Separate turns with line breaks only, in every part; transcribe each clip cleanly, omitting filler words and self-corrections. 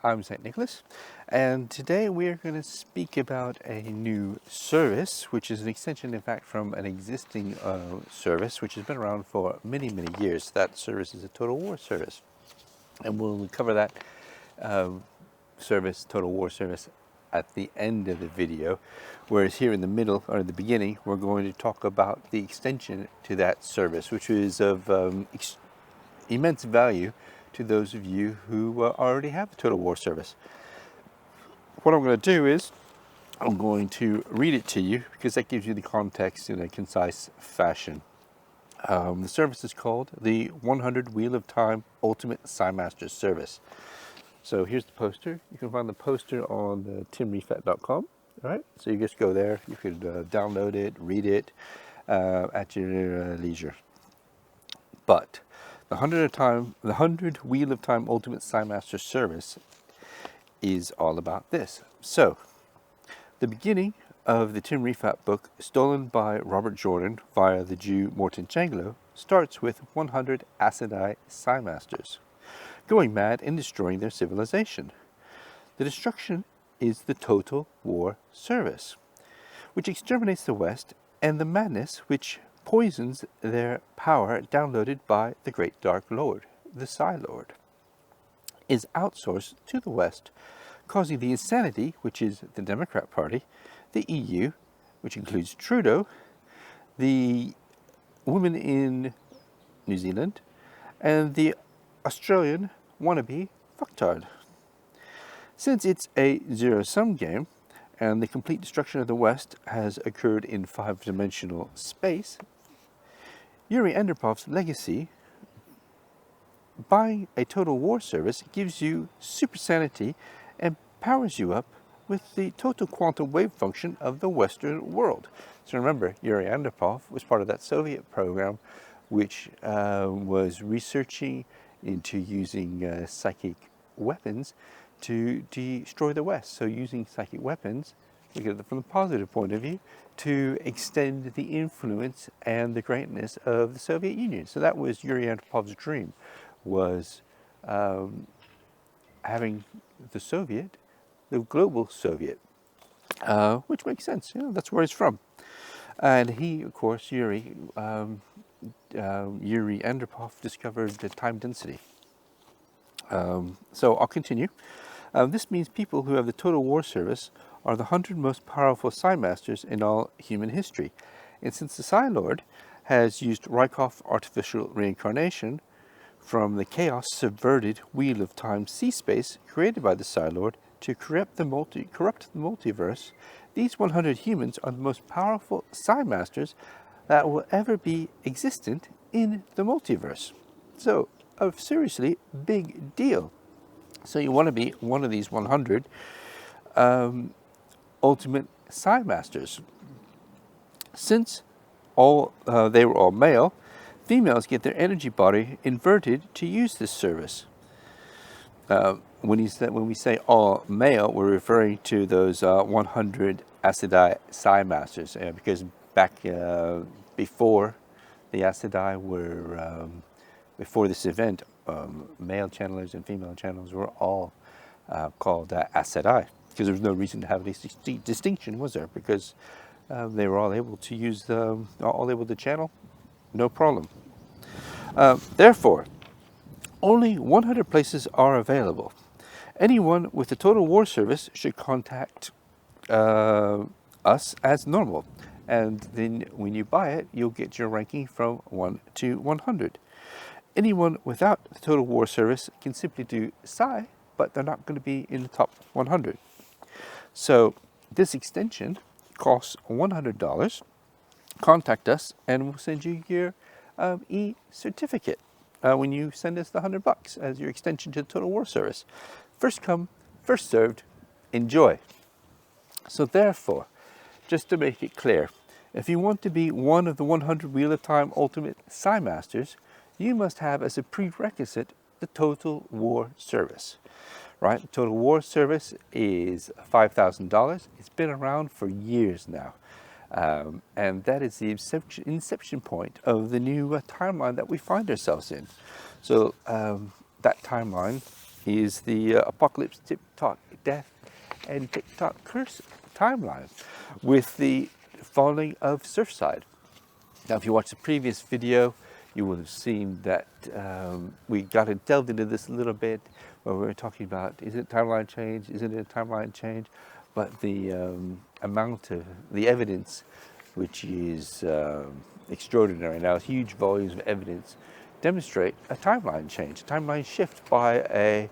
I'm St. Nicholas, and today we are going to speak about a new service, which is an extension, in fact, from an existing service, which has been around for many, many years. That service is a Total War service, and we'll cover that service, Total War service, at the end of the video, whereas here in the middle, or the beginning, we're going to talk about the extension to that service, which is of immense value to those of you who already have a Total War service. What I'm going to do is I'm going to read it to you because that gives you the context in a concise fashion. The service is called the 100 Wheel of Time Ultimate Psi-Master Service. So here's the poster. You can find the poster on the timrefet.com. Right? So you just go there. You could download it, read it at your leisure. But the 100 Wheel of Time Ultimate Psi-Master Service is all about this. So, the beginning of the Tim Refat book, stolen by Robert Jordan via the Jew Morton Changlo, starts with 100 Aes Psi-Masters going mad and destroying their civilization. The destruction is the Total War Service, which exterminates the West, and the madness which poisons their power downloaded by the Great Dark Lord, the Psi Lord, is outsourced to the West, causing the insanity, which is the Democrat Party, the EU, which includes Trudeau, the woman in New Zealand, and the Australian wannabe fucktard. Since it's a zero-sum game, and the complete destruction of the West has occurred in five-dimensional space, Yuri Andropov's legacy, buying a Total War service, gives you super sanity and powers you up with the total quantum wave function of the Western world. So remember, Yuri Andropov was part of that Soviet program which was researching into using psychic weapons to destroy the West. So using psychic weapons, look at it from the positive point of view, to extend the influence and the greatness of the Soviet Union. So that was Yuri Andropov's dream, was having the global Soviet, which makes sense. You know, that's where he's from. And he, of course, Yuri Andropov discovered the time density. So I'll continue. This means people who have the Total War service are the 100 most powerful Psi-Masters in all human history. And since the Psi Lord has used Rykov artificial reincarnation from the chaos subverted Wheel of Time C-space created by the Psi Lord to corrupt the multiverse, these 100 humans are the most powerful Psi-Masters that will ever be existent in the multiverse. So, a seriously big deal. So you want to be one of these 100 ultimate Psi-Masters. Since they were all male, females get their energy body inverted to use this service. When we say all male, we're referring to those 100 Aes Psi-Masters, because back before the Aes were before this event, male channelers and female channelers were all called Aes Sedai, because there was no reason to have this distinction, was there? Because they were all able to use all able to channel, no problem. Therefore, only 100 places are available. Anyone with a Total War service should contact us as normal, and then when you buy it, you'll get your ranking from 1 to 100. Anyone without the Total War service can simply do Psi, but they're not going to be in the top 100. So this extension costs $100. Contact us and we'll send you your e-certificate when you send us the $100 as your extension to the Total War service. First come, first served. Enjoy. So therefore, just to make it clear, if you want to be one of the 100 Wheel of Time Ultimate Psi-Masters, you must have as a prerequisite the Total War service. Right? The Total War service is $5,000. It's been around for years now. And that is the inception point of the new timeline that we find ourselves in. So that timeline is the apocalypse, tick-tock, death, and tick-tock curse timeline with the falling of Surfside. Now, if you watch the previous video, you will have seen that we delved into this a little bit, where we were talking about, is it timeline change, isn't it a timeline change? But the amount of the evidence, which is extraordinary now, huge volumes of evidence, demonstrate a timeline change, a timeline shift by a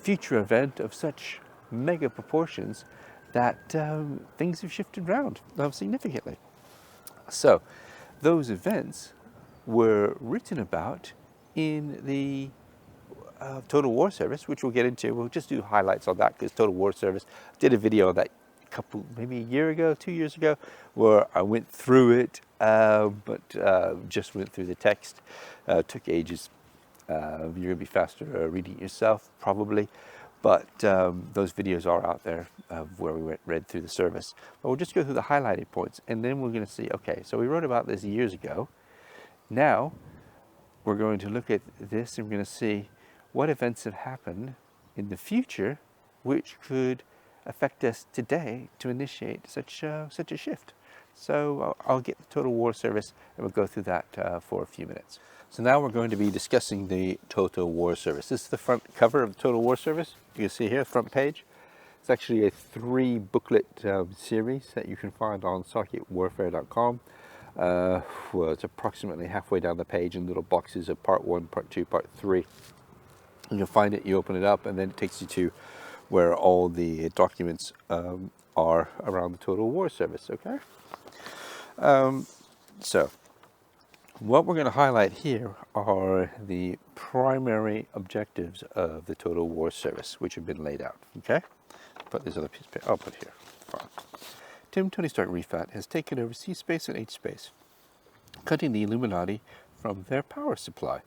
future event of such mega proportions that things have shifted around significantly. So those events were written about in the Total War Service, which we'll get into. We'll just do highlights on that because Total War Service did a video on that maybe a year ago, 2 years ago, where I went through it, but just went through the text. Took ages. You're going to be faster reading it yourself, probably. But those videos are out there of where we read through the service. But we'll just go through the highlighted points, and then we're going to see, okay, so we wrote about this years ago. Now, we're going to look at this, and we're going to see what events have happened in the future which could affect us today to initiate such a shift. So I'll get the Total War Service, and we'll go through that for a few minutes. So now we're going to be discussing the Total War Service. This is the front cover of the Total War Service. You can see here, front page. It's actually a 3-booklet series that you can find on socketwarfare.com. Well, it's approximately halfway down the page in little boxes of part 1, part 2, part 3. You can find it, you open it up, and then it takes you to where all the documents are around the Total War Service, okay? So what we're going to highlight here are the primary objectives of the Total War Service, which have been laid out, okay? Put this other piece of paper, I'll put it here. Fine. Tony Stark Refat has taken over C-Space and H-Space, cutting the Illuminati from their power supply.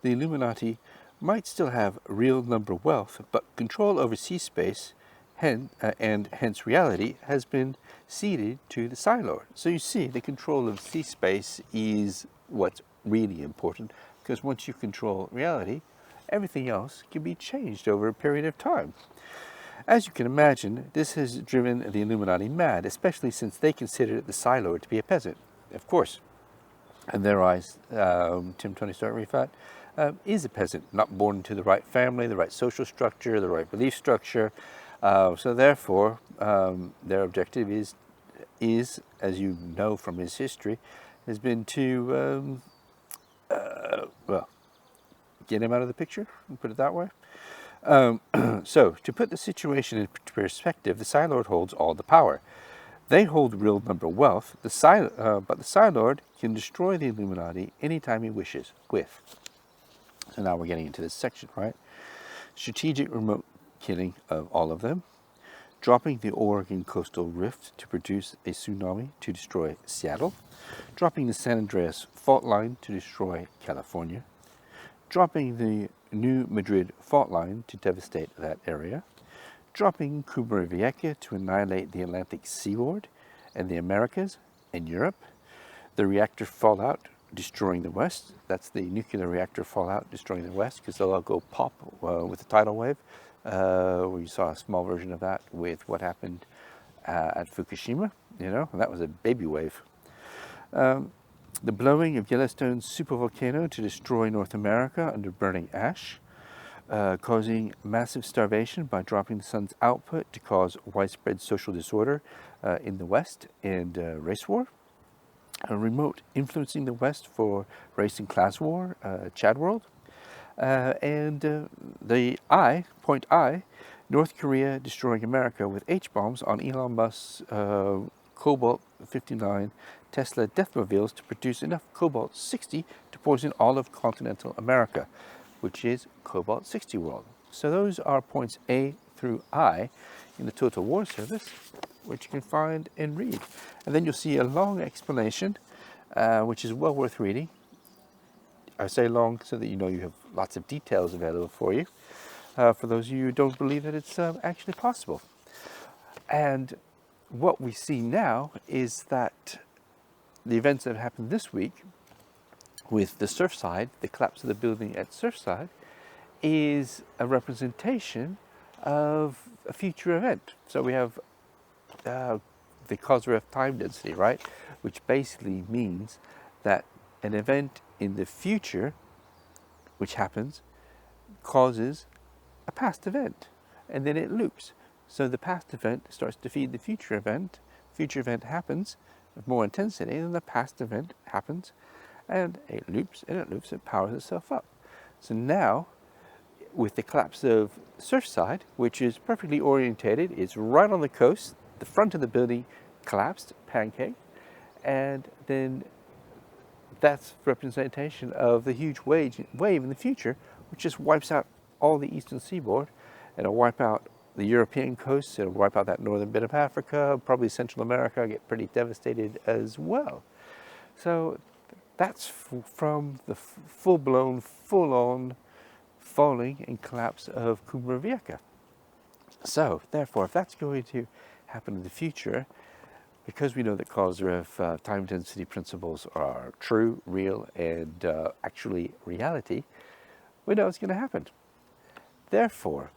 The Illuminati might still have real number wealth, but control over C-Space and hence reality has been ceded to the Psi-Lord. So you see, the control of C-Space is what's really important, because once you control reality, everything else can be changed over a period of time. As you can imagine, this has driven the Illuminati mad, especially since they consider the Psi-Lord to be a peasant. Of course, in their eyes, Tony Stark Refat is a peasant, not born into the right family, the right social structure, the right belief structure. So therefore, their objective is, as you know from his history, has been to, well, get him out of the picture, and put it that way. So, to put the situation in perspective, the Psi-Lord holds all the power. They hold real number wealth, but the Psi-Lord can destroy the Illuminati anytime he wishes, with. So now we're getting into this section, right? Strategic remote killing of all of them. Dropping the Oregon coastal rift to produce a tsunami to destroy Seattle. Dropping the San Andreas fault line to destroy California. Dropping the New Madrid fault line to devastate that area. Dropping Cumbre Vieja to annihilate the Atlantic seaboard and the Americas and Europe. The reactor fallout destroying the West. That's the nuclear reactor fallout destroying the West, because they'll all go pop with a tidal wave. We saw a small version of that with what happened at Fukushima, you know, and that was a baby wave. The blowing of Yellowstone's supervolcano to destroy North America under burning ash, causing massive starvation by dropping the sun's output to cause widespread social disorder in the West and race war. A remote influencing the West for race and class war, Chad World. And the point I, North Korea destroying America with H-bombs on Elon Musk's Cobalt-59 Tesla Deathmobiles to produce enough Cobalt-60 to poison all of continental America, which is Cobalt-60 world. So those are points A through I in the Total War Service, which you can find and read. And then you'll see a long explanation, which is well worth reading. I say long so that you know you have lots of details available for you, for those of you who don't believe that it's actually possible. And what we see now is that the events that happened this week with the Surfside, the collapse of the building at Surfside, is a representation of a future event. So we have the Kozyrev time density, right? Which basically means that an event in the future, which happens, causes a past event, and then it loops. So the past event starts to feed the future event happens with more intensity, and the past event happens, and it loops, and it loops, it powers itself up. So now, with the collapse of Surfside, which is perfectly orientated, it's right on the coast, the front of the building collapsed, pancake, and then that's representation of the huge wave in the future, which just wipes out all the eastern seaboard. It'll wipe out the European coast, it'll wipe out that northern bit of Africa, probably Central America, get pretty devastated as well. So that's from the full-blown, full-on falling and collapse of Cumbre Vieja. So therefore, if that's going to happen in the future, because we know that Kozyrev time density principles are true, real, and actually reality, we know it's going to happen. Therefore,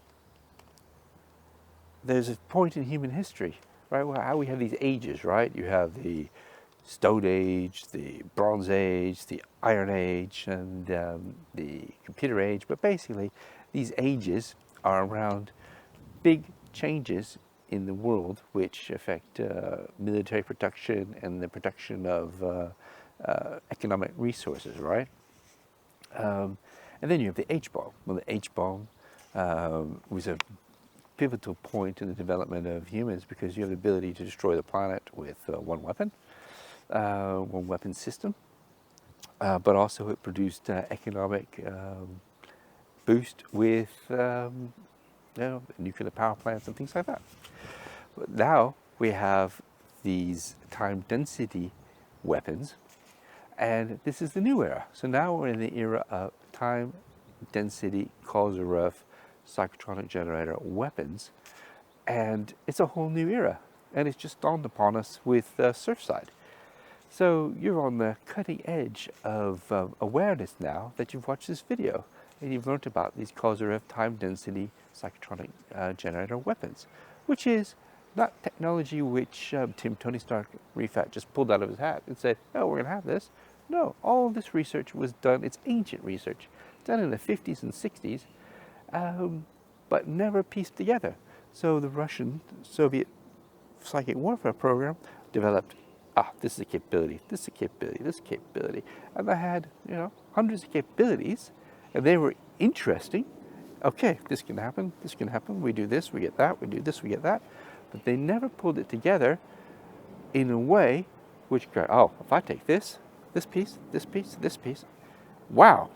there's a point in human history, right, how we have these ages, right? You have the Stone Age, the Bronze Age, the Iron Age, and the Computer Age. But basically, these ages are around big changes in the world which affect military production and the production of economic resources, right? And then you have the H-bomb. Well, the H-bomb was a pivotal point in the development of humans because you have the ability to destroy the planet with one weapon system, but also it produced economic boost with nuclear power plants and things like that. But now we have these time density weapons, and this is the new era. So now we're in the era of time density Kozyrev psychotronic generator weapons, and it's a whole new era, and it's just dawned upon us with Surfside. So you're on the cutting edge of awareness now that you've watched this video and you've learned about these Kozyrev time density psychotronic generator weapons, which is not technology which Tony Stark Refat just pulled out of his hat and said, oh, we're going to have this. No, all of this research was done, it's ancient research, done in the 50s and 60s, but never pieced together. So the Russian Soviet psychic warfare program developed, this is a capability, this is a capability, this is a capability. And they had, hundreds of capabilities, and they were interesting. Okay, this can happen, we do this, we get that, we do this, we get that. But they never pulled it together in a way which, if I take this piece, this piece, this piece, wow,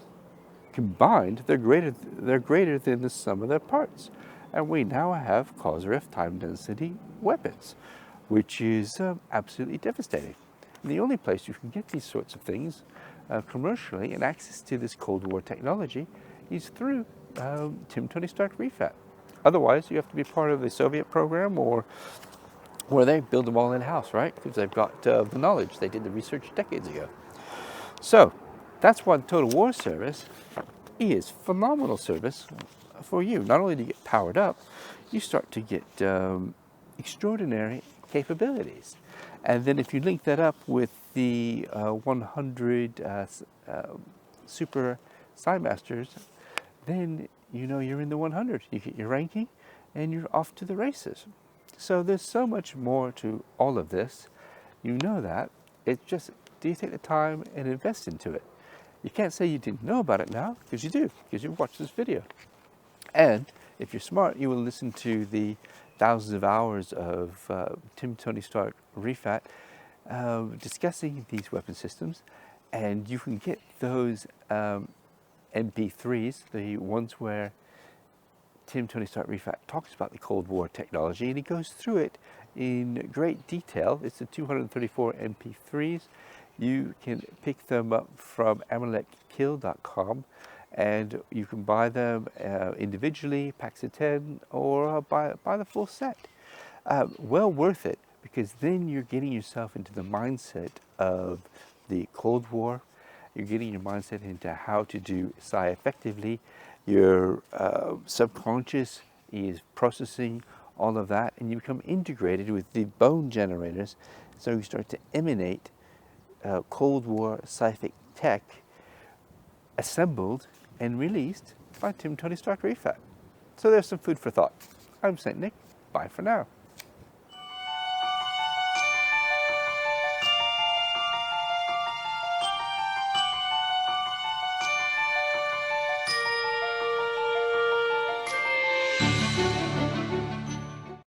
combined, they're greater than the sum of their parts. And we now have Kozyrev time density weapons, which is absolutely devastating. And the only place you can get these sorts of things commercially and access to this Cold War technology is through Tony Stark Refat. Otherwise, you have to be part of the Soviet program or where they build them all in-house, right? Because they've got the knowledge. They did the research decades ago. So that's why the Total War service is phenomenal service for you. Not only do you get powered up, you start to get extraordinary capabilities. And then if you link that up with the 100 super Psi-Masters, then you're in the 100. You get your ranking and you're off to the races. So there's so much more to all of this. You know that. It's just, do you take the time and invest into it? You can't say you didn't know about it now, because you do, because you've watched this video. And if you're smart, you will listen to the thousands of hours of Tony Stark Refat discussing these weapon systems, and you can get those MP3s, the ones where Tony Stark Refat talks about the Cold War technology, and he goes through it in great detail. It's the 234 MP3s. You can pick them up from amalekkill.com, and you can buy them individually, packs of 10, or buy the full set. Well worth it, because then you're getting yourself into the mindset of the Cold War. You're getting your mindset into how to do Psi effectively. Your subconscious is processing all of that, and you become integrated with the bone generators. So you start to emanate Cold War sci-fi tech assembled and released by Tim Tony Stark Refat. So there's some food for thought. I'm St. Nick. Bye for now.